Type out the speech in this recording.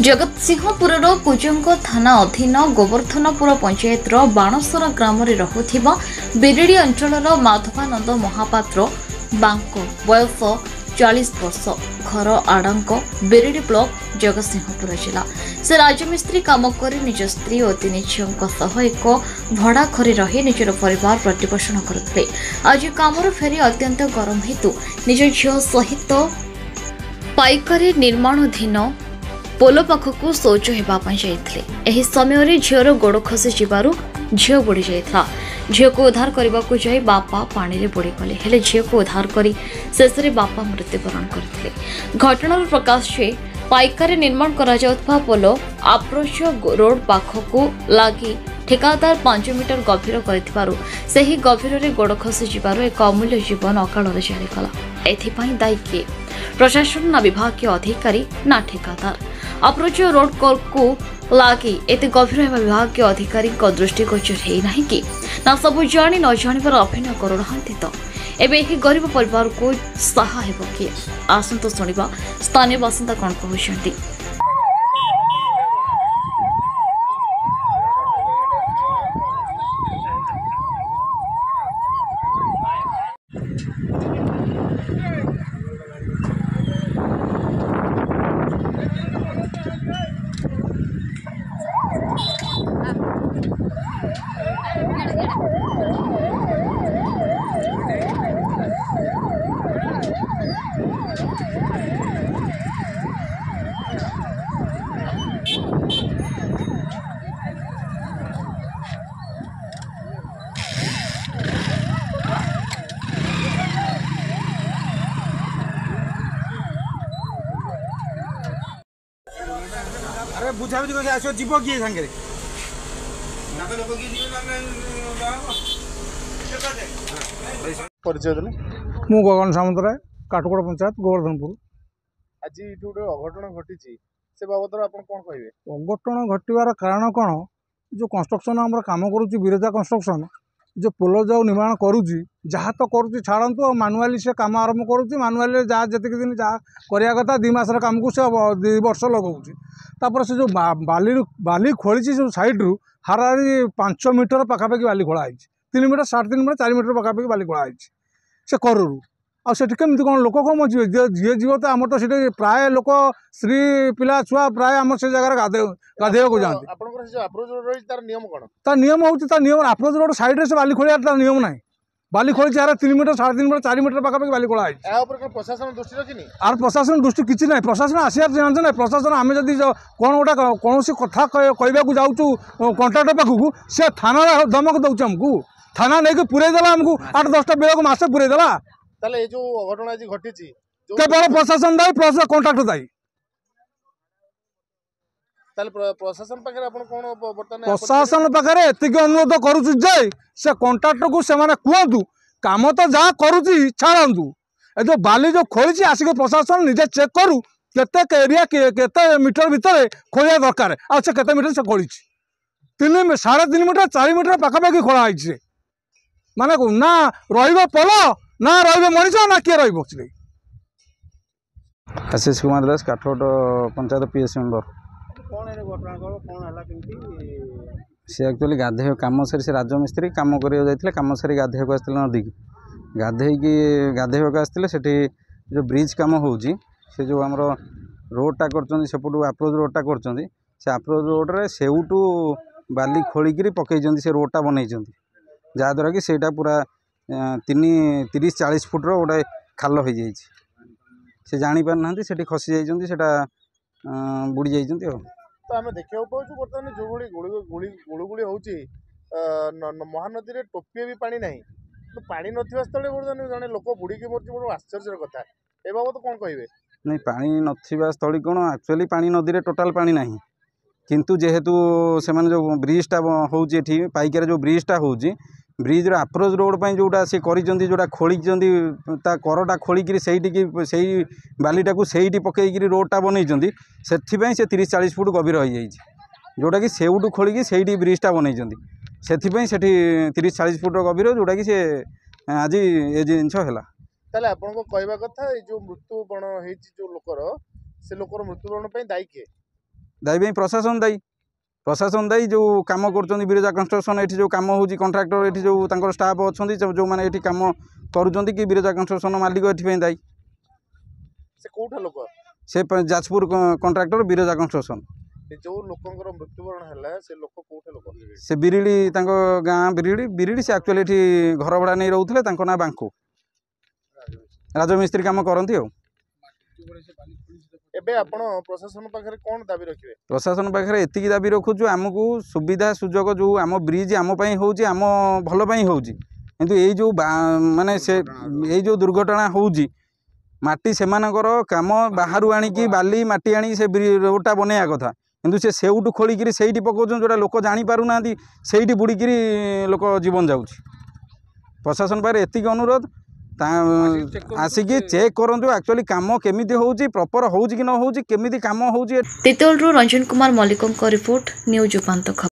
जगतसिंहपुर कुजंग थाना अधीन गोवर्धनपुर पंचायत बाणसरा ग्राम रहुथिबा बिरेडी अंचल माधवानंद महापात्र बांको बयस 40 वर्ष घर आड़ंक बिरेडी ब्लॉक जगतसिंहपुर जिला से राजमिस्त्री काम कर निज स्त्री और 3 झील एक भड़ा घरे रही निजर परिवार प्रतिपोषण करते। आज कामर फेरी अत्यंत गरम हेतु निज झील सहित पाइकारी निर्माणाधीन पोलो पाखक शौच होगापी समय झीर गोड़ खसी जबार झील बुड़ी जाता। झील को उद्धार करने को जाई बापा पानी में बुड़ीगले हेले झील को उद्धार कर शेष में बापा मृत्युवरण करते। घटना प्रकाश जे पाइकारी निर्माण करा पोलो आप्रोच रोड पाखक लगी ठेकादार 5 मीटर गभीर कर गभीर गोड़ खसी जबार एक अमूल्य जीवन अकाल चलीगला। एथिपाई दायी किए प्रशासन ना विभाग अधिकारी ना ठेकादार अप्रोच रोड को लगी एते गभीर विभाग अधिकारी दृष्टिगोचर होना कि ना सब जाणी न जानिबार अभिनय करूना तो एबे एक गरीब परिवार को सहाय हो किए आसंत शुणा स्थानीय बासिंदा कौन कहते। अरे बुझा बुझी कसे आसो जीव किए संगे परिचय देले मु गगन सामंतराय काटकोड़ पंचायत गोवर्धनपुर। आज ये गोटे अघटन घटी से बाबद आप कौन कहे? अघटन घटवार कारण कौन जो कंस्ट्रक्शन आम कम करुच्ची बिरजा कंस्ट्रक्शन जो पोल जो निर्माण करुच्ची जहाँ तो करुच्ची छाड़ू मानुआली से काम आरंभ करुच्ची मानुआली जहाँ जी दिन जहाँ करवा कथा 2 मासर काम को से 2 वर्ष लगाऊँगी तापर से जो बाली खोली जो साइड्रु हाराहारी 5 मीटर पखापाखि बाली खोलाई 3 मीटर 3.5 मीटर 4 मीटर पखापाखि बाली खोलाई से करूँ आठ केमती कौन लोक कम जी जी जीव तो आम तो सीटे प्राय लोक स्त्री पिला छुआ प्राय आम से जगह गाधे को जाते। नियम हूँ नियम अप्रोच रोड साइड से बाली खोलिया तार नियम ना बाली खोली 3 मीटर 3.5 मीटर 4 मीटर पखापाखि बाली खोलाई प्रशासन दृष्टि रखी आर प्रशासन दृष्टि किसी ना प्रशासन आसार जानते ना प्रशासन आम जदि कौन गोटा कौन कथा कहवाक जाऊँ कंट्राक्टर पाखक सी थाना धमक दौर आमको थाना नहीं पूरे देला आमको 8-10टा बेल को मसे पूरे देला जो अघटना आज घटी केवल प्रशासन दायी कंट्राक्टर दायी प्रशासन प्रशासन पाखे एतिक अनुरोध करुचु जे से कंट्राक्टर को से कहतु काम तो जहाँ करुच्ची छाड़ू जो बाली जो खोली आसिक प्रशासन निजे चेक करू केते एरिया केते मीटर भितर खोलिया दरकार आ से केते मीटर से खोली 3.5 मीटर 4 मीटर पखापाखि खोलाई माने ना रही पोल ना रही मनीष ना किए रही। Ashish Kumar Das काठोट panchayat PS member. सी एक्चुअली गाधे कम सारी से राजमिस्त्री कम कर कम सारी गाधे को आसते नदी की गाधेक आसते जो ब्रिज कम हो जो आम रोडटा करपटू आप्रोच रोडटा कर आप्रोच रोड्रे सेउटू बाली खोलिकी पकई से रोडटा बनई जहाँद्वारा कि सेटा पूरा 30-40 फुट्र गोटे खाल हो जाए से जापार ना से खसी जाटा बुड़ी जाइए। तो आम देखा पाचु बर्तमान जो गुड़गुड़ी हो महानदी में टोपे भी पानी ना तो पानी ना स्थल जड़े लोक बुड़ी मरती बड़ा आश्चर्य कथा ए बाबद कौन कहे? नहीं पानी ना स्थली कौन एक्चुअली पानी नदी में टोटाल पानी ना किंतु जेहेतु से जो ब्रिजटा हूँ पाइकार जो ब्रिजटा हूँ ब्रिज आप्रोच रोड पर जोटा सी जोटा खोली करटा खोलिक से बालीटा को सही पकईकि रोडटा बनई से 30-40 फुट गभीर हो जाए जोटा कि सेउटू खोलिक से ब्रिजटा बनई से 30-40 फुट गभीर जोटा कि से आज ये जिनस है आपको कहवा कथा जो मृत्युवरण जो लोकर से लोकर मृत्युवरण दायी किए? दायी प्रशासन दायी जो कम कर बिरजा कंस्ट्रक्शन ये जो कम हो कंट्राक्टर ये जो स्टाफ अच्छा जो मैंने ये कम करुँच कि बिरजा कंस्ट्रक्शन मालिक ये दायी से जाजपुर कंट्राक्टर बिरजा कंस्ट्रक्शन जो लोकंकर मृत्युवरण है से लोक कोठे लोक से बिरिड़ी गाँ बिरिड़ी से एक्चुअली ये घर भड़ा नहीं रोते ना बांकु राजमिस्त्री काम करती एबे आपण प्रशासन पाखरे कोन दाबी रखिबे प्रशासन पाखरे एतिकी दाबी रखुछु आमको सुविधा सुजोग जो आम ब्रिज आम पई होउची आम भल पई होउची किंतु एई जो माने से एई जो दुर्घटना होउची माटी सेमानकर काम बाहरु आनी की बाली माटी आनी से रोडटा बनेया कथा किंतु से सेउटु खोलिकी सेठी पकाउछन जोटा लोक जानी पारु नांती सेठी बुड़ीकी लोक जीवन जाउची प्रशासन पाखरे एतिकी अनुरोध आसिकी चेक करंतु एक्चुअली काम केमिति होउची प्रॉपर होउची कि न होउची केमिति काम होउची। तितौलरू रंजन कुमार मल्लिकଙ୍କ रिपोर्ट न्यूज उपांत।